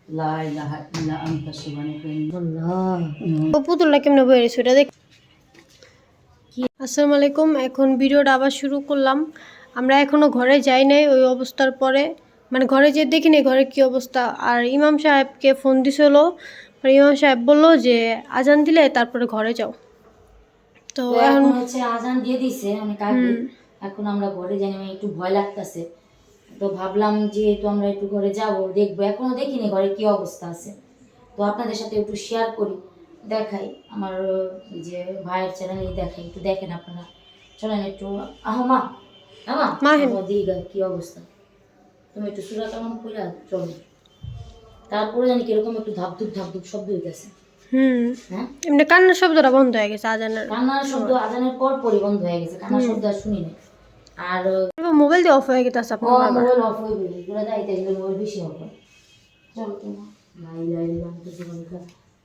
লা ইলাহা ইল্লা আনতা সুবহানাকা ইন্নী আল্লাহ। পুতুলটা কেমনে বয়ে রয়েছে ওটা দেখ। আসসালামু আলাইকুম। এখন ভিডিওটা আবার শুরু করলাম। আমরা এখনো ঘরে যাই নাই ওই অবস্থার পরে, মানে ঘরে যেয়ে দেখি নাই ঘরে কি অবস্থা। আর ইমাম সাহেবকে ফোন দিছিল, ইমাম সাহেব বললো যে আজান দিলে তারপরে ঘরে যাও। তো এখন হচ্ছে আজান দিয়ে দিছে অনেক আগে। এখন আমরা ঘরে যাই না, একটু ভয় লাগতেছে। তো ভাবলাম যে তো আমরা একটু ঘরে যাব, দেখবো। এখনো দেখিনি ঘরে কি অবস্থা আছে, তো আপনাদের সাথে একটু শেয়ার করি, দেখাই। আমার এই যে ভাইয়ের চ্যানেল দেখাই, একটু দেখেন আপনারা। চলেন একটু। আহমা দিঘা কি অবস্থা, তুমি একটু সুরা কেমন কইরা চলো। তারপরে জানি কিরকম একটু ধাপধুপ ধাপধুপ শব্দ হইতেছে। হ্যাঁ, এমনি কান্নার শব্দটা বন্ধ হয়ে গেছে আজানের। কান্নার শব্দ আজানের পরই বন্ধ হয়ে গেছে, কান্নার শব্দ আর শুনি না। আর মোবাইল দিয়ে অফ হয়ে গেছে আপনার মোবাইল অফ হয়ে গেল, এগুলো যাইতে গেলে মোবাইল বেশি অফ হয়। চলো তোমার লাই লাই লাম তো জীবনটা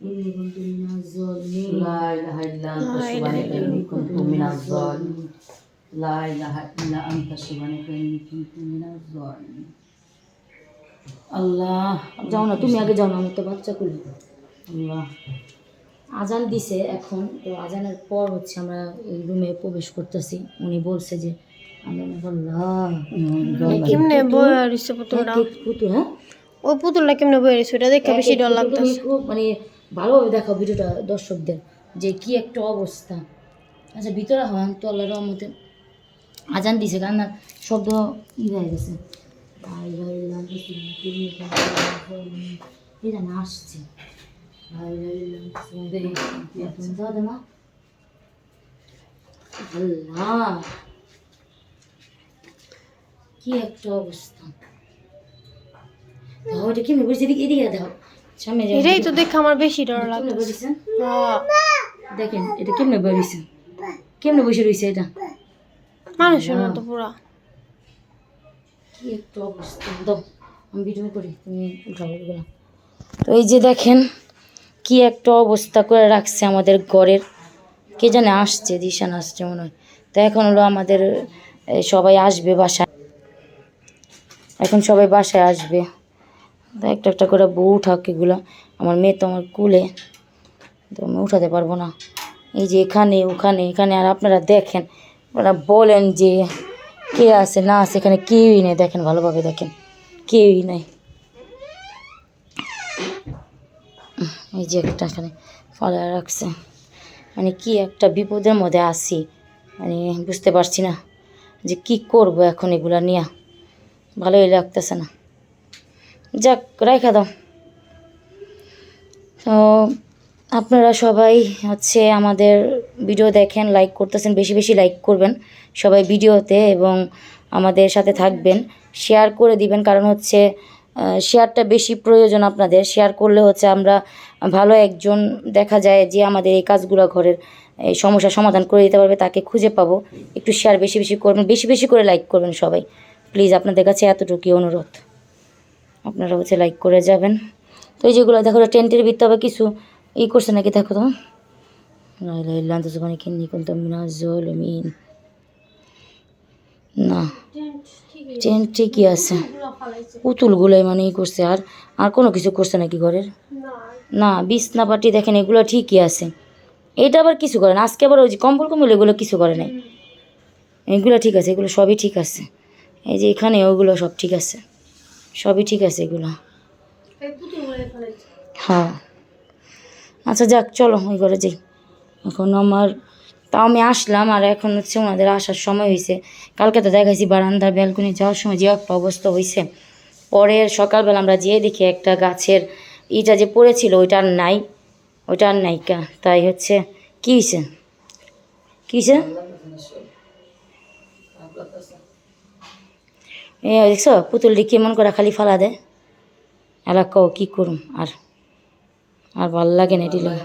ইন্নি কুনতু মিনাজ জালিমিন। লা ইলাহা ইল্লা আনতা সুবহানাকা ইন্নী কুনতু মিনাজ জালিমিন। লা ইলাহা ইল্লা আনতা সুবহানাকা ইন্নী কুনতু মিনাজ জালিমিন। আল্লাহ, যাও না, তুমি আগে যাও না, আমার তো বাচ্চা কুলি। আল্লাহ। আজান দিছে এখন, তো আজানের পর হচ্ছে আমরা এই রুমে প্রবেশ করতেছি। উনি বলছে যে কেমনে বয়ে রয়েছে পুতুলটা। পুতুল, হ্যাঁ ও পুতুলটা কেমনে বয়ে রয়েছে ওটা দেখে বেশি ডর লাগতেছে। খুব মানে ভালোভাবে দেখাও ভিডিওটা দর্শকদের, যে কি একটা অবস্থা। আচ্ছা ভিতরে হন তো, আল্লাহর রহমতে। আজান দিছে, কান্নার শব্দ হয়ে গেছে। এটা না আসছে আল্লাহ, কি একটা অবস্থা। ওইটা কেমনে বলছে, এদিকে দেখো সামনে। এটাই তো দেখে আমার বেশি ডর লাগতেছে। দেখেন এটা কেমনে বেরিয়েছে, কেমনে বসে রয়েছে এটা মানুষের মতো পুরা। কি একটা অবস্থা। দাও আমি ভিডিও করি, তুমি উঠাও এগুলো। তো এই যে দেখেন কি একটা অবস্থা করে রাখছে আমাদের ঘরের। কে জানে আসছে, দিশান আসছে মনে হয়। তো এখন হলো আমাদের সবাই আসবে বাসায়, এখন সবাই বাসায় আসবে। তো একটা একটা করে বউ উঠাক এগুলো। আমার মেয়ে তো আমার কুলে, তো আমি উঠাতে পারবো না। এই যে এখানে ওখানে এখানে, আর আপনারা দেখেন, আপনারা বলেন যে কে আছে না আছে, এখানে কেউই নেই। দেখেন ভালোভাবে দেখেন, কেউই নাই। এই যে একটা এখানে ফালা রাখছে, মানে কি একটা বিপদের মধ্যে আছি, মানে বুঝতে পারছি না যে কি করব এখন এগুলা নিয়ে। ভালোই লাগতেছে না, যাক রেখে দাও। তো আপনারা সবাই হচ্ছে আমাদের ভিডিও দেখেন, লাইক করতেছেন, বেশি বেশি লাইক করবেন সবাই ভিডিওতে, এবং আমাদের সাথে থাকবেন, শেয়ার করে দিবেন। কারণ হচ্ছে শেয়ারটা বেশি প্রয়োজন আপনাদের। শেয়ার করলে হচ্ছে আমরা ভালো একজন দেখা যায় যে আমাদের এই কাজগুলো ঘরের এই সমস্যার সমাধান করে দিতে পারবে, তাকে খুঁজে পাবো। একটু শেয়ার বেশি বেশি করবেন, বেশি বেশি করে লাইক করবেন সবাই প্লিজ। আপনাদের কাছে এতটুকুই অনুরোধ, আপনারা হচ্ছে লাইক করে যাবেন। তো এই যেগুলো দেখো, টেন্টের ভিতরে আবার কিছু ই করছে নাকি, দেখো তো। না টেন্ট ঠিকই আছে, পুতুলগুলোই মানে ই করছে। আর আর কোনো কিছু করছে নাকি ঘরের? না, বিছনা পাটি দেখেন এগুলো ঠিকই আছে। এটা আবার কিছু করে না আজকে, আবার ওই যে কম্বল কম্বল এগুলো কিছু করে নাই, এগুলো ঠিক আছে, এগুলো সবই ঠিক আছে। এই যে এখানে ওগুলো সব ঠিক আছে, সবই ঠিক আছে এগুলো। হ্যাঁ আচ্ছা যাক, চলো ওই ঘরে যাই। এখন আমার তাও আমি আসলাম, আর এখন হচ্ছে ওনাদের আসার সময় হয়েছে। কালকে তো দেখাইছি বারান্দার ব্যালকনি যাওয়ার সময় যে একটা অবস্থা হয়েছে। পরের সকালবেলা আমরা যেয়ে দেখি একটা গাছের ইটা যে পড়েছিল ওইটা আর নাই, ওইটা আর নাই কা। তাই হচ্ছে কী হয়েছে, কী হয়েছে এ দেখছো পুতুলটি কেমন করে খালি ফালা দেয়। এলাকাও কী করুম, আর আর ভাল লাগে না এটি লাগে।